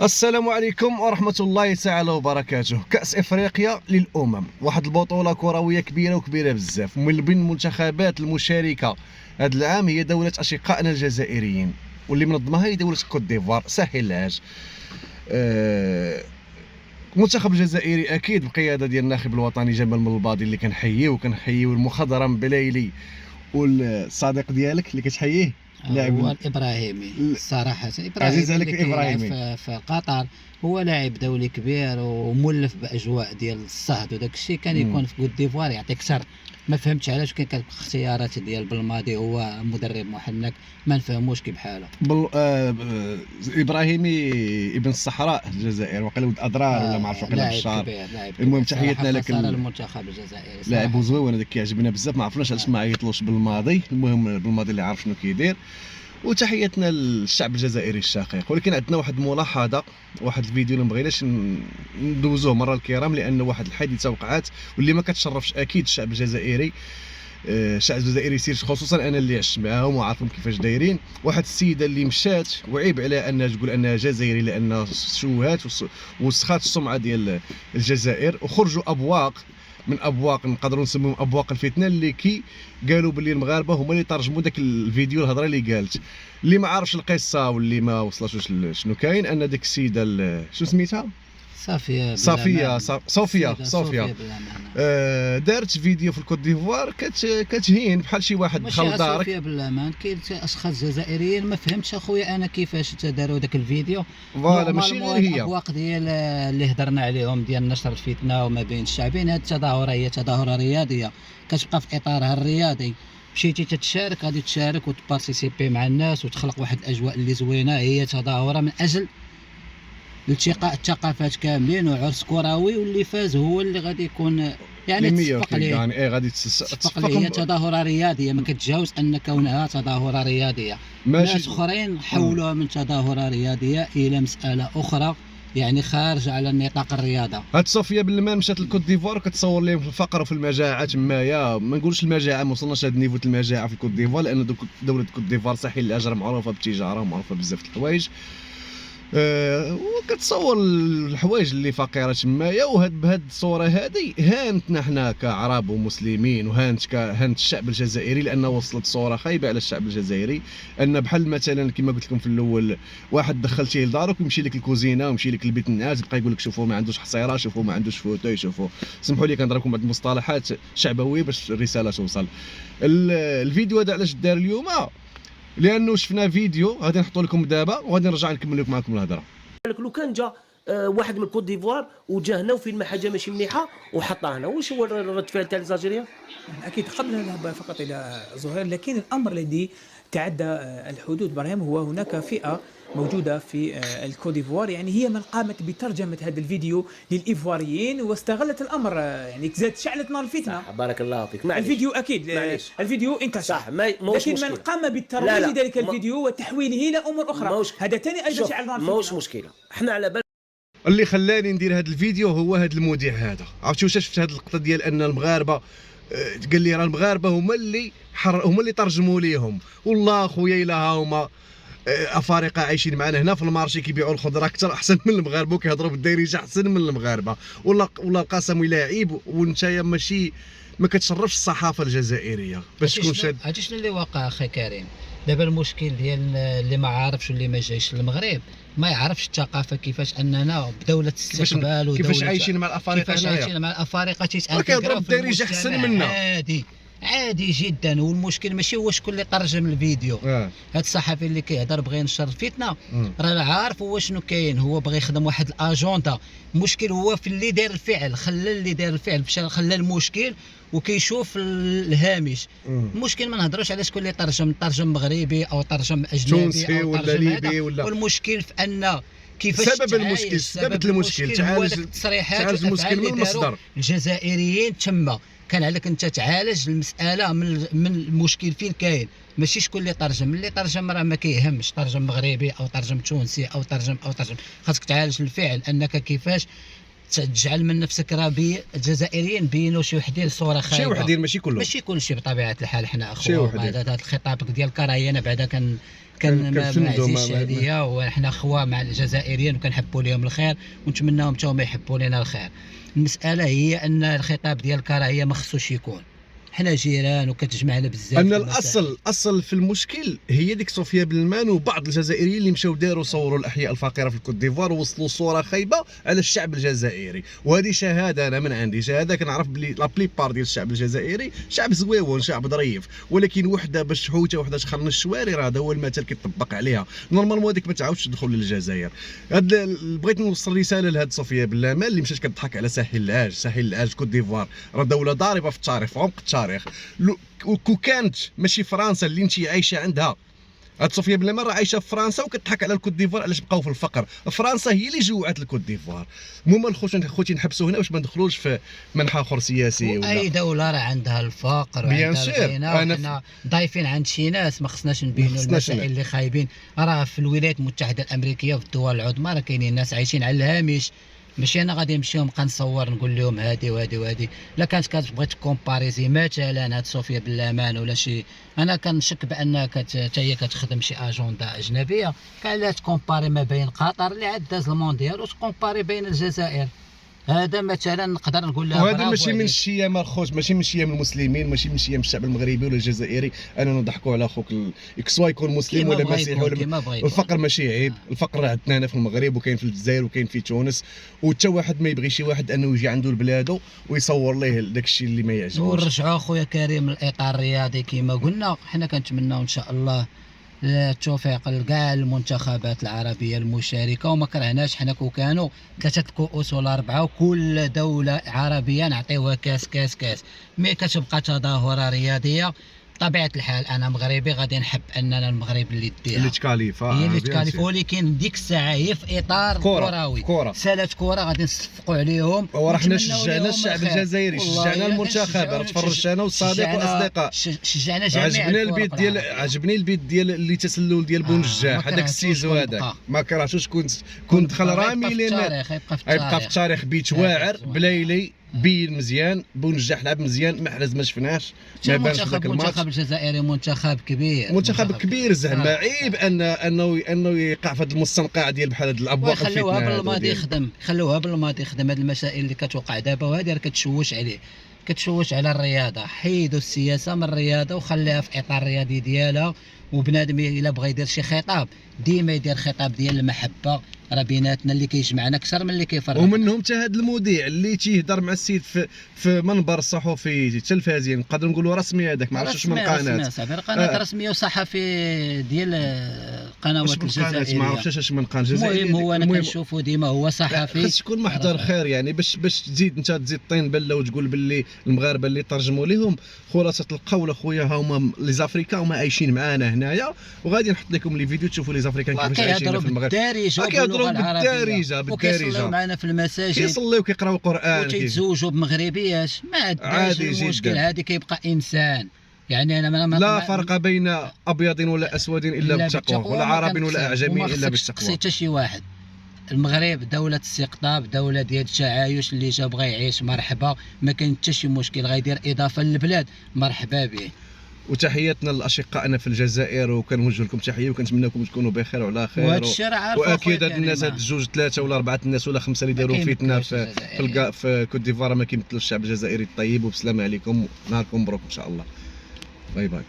السلام عليكم ورحمة الله تعالى وبركاته. كأس إفريقيا للأمم، واحد البطولة كروية كبيرة بزاف. من بين المنتخبات المشاركة هذا العام هي دولة أشقائنا الجزائريين، واللي منظمها هي دولة كوت ديفوار. سهل العاج. المنتخب الجزائري أكيد بقيادة ديال الناخب الوطني جمال ملباضي اللي كنحييه المخضرم بلايلي، والصديق ديالك اللي كتحييه هو الابراهيمي. الصراحه عزيز عليك اللي كيلعب الإبراهيمي. في قطر هو لاعب دولي كبير ومولف باجواء ديال الصهد وداك الشيء. كان يكون في كوت ديفوار يعطيك شر. ما فهمتش علاش كان الاختيارات ديال بالماضي هو مدرب محنك، ما نفهموش كيف حاله. ابراهيمي ابن الصحراء الجزائر، وقيلا ولد اضرار ولا ما عرفتش وقيلا لاعب بشار. كبير، لاعب المهم كبير. تحياتنا لك صراحة المنتخب الجزائري لاعب زوين، هذاك كيعجبنا بزاف. ما عرفناش علاش ما عيطلوش بالماضي. المهم بالماضي اللي عارف شنو كيدير. وتحياتنا للشعب الجزائري الشقيق. ولكن عندنا واحد الملاحظه، واحد الفيديو اللي مبغيناش ندوزوه مره الكرام، لان واحد الحادثه وقعت واللي ما كتشرفش اكيد الشعب الجزائري. الشعب الجزائري سير، خصوصا انا اللي عشت معاهم وعارفهم كيفاش دايرين. واحد السيده اللي مشات وعيب عليها انها تقول انها جزائري، لانها شوهات وسخات السمعه ديال الجزائر، وخرجوا ابواق من ابواق نقدروا نسميهم ابواق الفتنه، اللي قالوا باللي المغاربه هما اللي ترجموا داك الفيديو. الهضره اللي قالت، اللي ما عارفش القصه واللي ما وصلتوش شنو كاين، ان ديك السيده شنو سميتها، صافيه دارت فيديو في الكوت ديفوار كتهين بحال شي واحد دخل دارك. صوفيا بالامان كاين اشخاص جزائريين ما فهمتش اخويا انا كيفاش داروا داك الفيديو. فوالا ماشي غير هي الابواق ديال اللي هضرنا عليهم ديال نشر الفتنه وما بين الشعبين. هذه التظاهره هي تظاهره رياضيه كتبقى في اطارها الرياضي. مشيتي تتشارك غادي تشارك وتبارتيسيبي مع الناس وتخلق واحد الاجواء اللي زوينه. هي تظاهره من اجل التقاء الثقافات كاملين وعرس كروي، واللي فاز هو اللي غادي يكون يعني تصفق ليه. يعني غادي تصفق ليه. هي تظاهره رياضيه ما كتجاوز ان كونها تظاهره رياضيه. ناس اخرين حولوها من تظاهره رياضيه الى مساله اخرى، يعني خارج على نطاق الرياضه. هاد صوفيا بالمان مشات لكوت ديفوار كتصور لهم في الفقر وفي المجاعه تمايا. ما نقولش المجاعه، ما وصلناش لهاد النيفو المجاعه في كوت ديفوار، لان دوله كوت ديفوار ساحل الاجر معروفه بالتجاره ومعروفه بزاف د الحوايج. وكتصور الحوايج اللي فقيره تمايا. بهاد الصوره هذه هانتنا حنا كعرب ومسلمين، وهانت الشعب الجزائري، لانه وصلت صوره خايبه على الشعب الجزائري. ان بحال مثلا كما قلت لكم في الاول، واحد دخلتيه لدارك ويمشي لك الكوزينه ويمشي لك البيت النعاس، بقى يقول لك شوفوا ما عندوش حصيره، شوفوا ما عندوش فوتوي، شوفوا. سمحوا لي كنضرب لكم بعض المصطلحات شعبويه باش الرساله توصل. الفيديو هذا علاش دار اليوم؟ لانه شفنا فيديو غادي نحطو لكم دابا وغادي نرجع نكمل لكم معكم الهضره. لو كان جا واحد من كوت ديفوار وجا هنا وفين ما حاجه ماشي مليحه وحطها هنا، واش هو الرد فعل تاع الجزائريين؟ اكيد قبل ان نذهب فقط الى زهير، لكن الامر الذي تعدى الحدود ابراهيم هو هناك فئه موجوده في الكوت ديفوار، يعني هي من قامت بترجمه هذا الفيديو للايفواريين واستغلت الامر، يعني زاد شعلت نار الفتنه. بارك الله فيك. معليش. الفيديو اكيد الفيديو انتشر صح، لكن من قام بالترويج لذلك الفيديو وتحويله الى امور اخرى هذا ثاني ايضا شعل نار الفتنه. ماهوش مشكله. احنا على بال اللي خلاني ندير هذا الفيديو هو هذا المذيع هذا. عرفتي واش شفت هذه اللقطه ديال ان المغاربه قال لي راه المغاربه هما اللي ترجموا ليهم. والله خويا الا هما افارقه عايشين معنا هنا في المارشي كيبيعوا الخضره اكثر احسن من المغاربه، وكيهضروا بالدارجه احسن من المغاربه. والله القسم الا عيب. وانت ماشي ما كتشرفش الصحافه الجزائريه باش تكون شاد. هادشي شنو اللي واقع اخي كريم. دابا المشكل ديال اللي ما عارفش واللي ما جايش للمغرب ما يعرفش الثقافه، كيفاش اننا بدوله استقبال ودوله كيفاش عايشين مع الافارقه، كيفاش عايشين مع الافارقه كيهضروا بالدارجه احسن منا. عادي جدا. والمشكل ماشي هو شكون اللي ترجم الفيديو. هذا الصحفي اللي كيهضر بغى ينشر الفتنه راه عارف هو شنو كاين، هو بغى يخدم واحد الاجوندا. المشكل هو في اللي دار الفعل، خلى اللي دار الفعل مشى خلى المشكل وكيشوف الهامش. المشكل ما نهضروش على شكون اللي ترجم مغربي او ترجم اجنبي او ترجم ليبي والمشكل في ان كيفاش سبب المشكل تعالج التصريحات المشكل من المصدر. الجزائريين تما كان عليك انت تعالج المساله من المشكل فين كاين، ماشي شكون اللي ترجم راه ما كيهمش ترجم مغربي او ترجم تونسي او ترجم خاصك تعالج الفعل انك كيفاش تجعل من نفسك راه الجزائريين بينوا شي وحدين صوره خايبه. شي وحدين ماشي كلهم، ماشي كلشي بطبيعه الحال. حنا اخوه بعد هذا الخطاب ديال الكراهيه انا بعدا كان ما كنفندوا عزيزش عليا، وحنا خوا مع الجزائريين وكنحبوا لهم الخير ونتمناهم حتى هما يحبوا لنا الخير. المساله هي ان الخطاب ديال الكراهيه ما خصوش يكون، حنا جيران وكتجمعنا بزاف. ان الاصل في المشكل هي ديك صوفيا بلمان وبعض الجزائريين اللي مشاو داروا صوروا الاحياء الفقيره في الكوت ديفوار ووصلوا صوره خايبه على الشعب الجزائري. وهذه شهاده انا من عندي، شهاده كنعرف بلي لا بليبار ديال الشعب الجزائري شعب زويون، شعب ظريف، ولكن وحده باش حوته وحده تخلنا الشواري راه هذا هو المثل كيطبق عليها. نورمالمون هذيك ما تعاودش تدخل للجزائر. بغيت نوصل رساله لهاد صوفيا بلمان اللي مشات كتضحك على ساحل العاج كوت ديفوار راه دوله ضاربه في التاريخ، في عمق التاريخ. وكو كانت ماشي فرنسا اللي انت عايشه عندها، هاد صوفيا بلمان راه عايشه في فرنسا وكتضحك على الكوت ديفوار علاش بقاو في الفقر. فرنسا هي اللي جوعت الكوت ديفوار. المهم خوتي نحبسوا هنا باش ما ندخلوش في منحى اخر سياسي ولا اي دوله راه عندها الفقر بيان وعندها سور. الغنى، وحنا ضايفين عند شي ناس ما خصناش نبينوا المسائل اللي خايبين. راه في الولايات المتحده الامريكيه وفي الدول العظمى راه كاينين ناس عايشين على الهامش، ماشي انا غادي نمشي ونبقى نصور نقول لهم هادي وهادي وهادي. لا كانت كتبغي تكومباريزي مثلا هاد صوفيا بلمان ولا شي، انا كنشك بان حتى هي كتخدم شي اجنده اجنبيه. كان لا تكومباري ما بين قطر اللي عاد داز المونديال وتكومباري بين الجزائر. هذا مثلا نقدر نقول لها وهذا ماشي من الشيام الخوت، ماشي من شيام المسلمين، ماشي من شيام الشعب المغربي ولا الجزائري اننا نضحكوا على اخوك سواء يكون مسلم ولا مسيحي ولا الفقر ماشي عيب. الفقر راه عندنا هنا في المغرب وكاين في الجزائر وكاين في تونس، وحتى واحد ما يبغي شي واحد انه يجي عنده لبلادو ويصور ليه داك الشيء اللي ما يعجبوش. ونرجعوا اخويا كريم للاطار الرياضي كما قلنا، حنا كنتمناو ان شاء الله التوفيق لكاع المنتخبات العربيه المشاركه، وما كرهناش حنا كو كانوا 3 كؤوس ولا 4 وكل دوله عربيه نعطيوها كاس. مي كتبقى تظاهره رياضيه. بطبيعه الحال انا مغربي غادي نحب اننا المغرب اللي ديها اللي تكاليفا هي اللي تكاليف، ولكن ديك الساعه هي في اطار كروي. سالات كره غادي نصفقوا عليهم. ورحنا شجعنا الشعب الجزائري، شجعنا المنتخب، راه تفرجت انا والصديق والاصدقاء، شجعنا جميع. عجبني البيت ديال اللي تسلل ديال بونجاح، هذاك السيزو هذاك ما كرهتوش. كنت دخل رامي لنا يبقى في التاريخ بيت واعر بلايلي بين مزيان. بونجاح لعب مزيان، محرز ما شفناش، ما بانش في ذاك الماتش. المنتخب الجزائري منتخب كبير زعما عيب انه يقع في هذا المستنقع ديال بحال هاد الابواق الفتنه. خلوها بالماضي يخدم، هاد المسائل اللي كتوقع دابا وهذه راه كتشوش على الرياضه. حيدوا السياسه من الرياضه وخليها في اطار الرياضي ديالها. وبنادم الا بغى يدير شي خطاب ديما يدير خطاب ديال المحبه، راه بيناتنا اللي كيجمعنا اكثر من اللي كيفرق. ومنهم حتى هذا المذيع اللي تيهضر مع السيد في منبر صحفي تلفزيوني، نقدر نقولوا رسمي، هذاك ما عرفتش من قناه رسميه وصحفي ديال القنوات الجزائريه، ما عرفتش اش من قناه جزائريه. المهم هو انا كنشوفو ديما هو صحفي، خاص تكون محضر خير يعني باش تزيد طين بله وتقول باللي المغاربه اللي ترجموا لهم. خلاصه القول اخويا هما لي زافريكان هما عايشين معانا هنايا، وغادي نحط لكم لي فيديو تشوفوا لي زافريكان كيفاش عايشين في المغرب. كيهضروا بالدارجه معنا في المساجد، كيصليو كيقراو القران، وكيتزوجوا بمغربيات. ما عندناش المشكل، عادي كيبقى انسان. يعني انا لا فرق بين ابيض ولا اسود الا بالتقوى، ولا عربي ولا اعجمي الا بالتقوى. حتى شي واحد. المغرب دولة استقطاب، دولة ديال التعايش، اللي جا بغى يعيش مرحبا، ما كاين حتى شي مشكل، غيدير اضافة للبلاد مرحبا به. وتحياتنا لاشقائنا في الجزائر، وكنوجه لكم تحيه وكنتمناكم تكونوا بخير وعلى خير. وهذا الشيء راه عارف. واكيد هاد الناس هاد 2 3 ولا 4 الناس ولا 5 اللي داروا فتنه في كوت ديفوار ما كيمثلوش الشعب الجزائري الطيب. وبسلامه عليكم، نهاركم مبروك ان شاء الله. باي باي.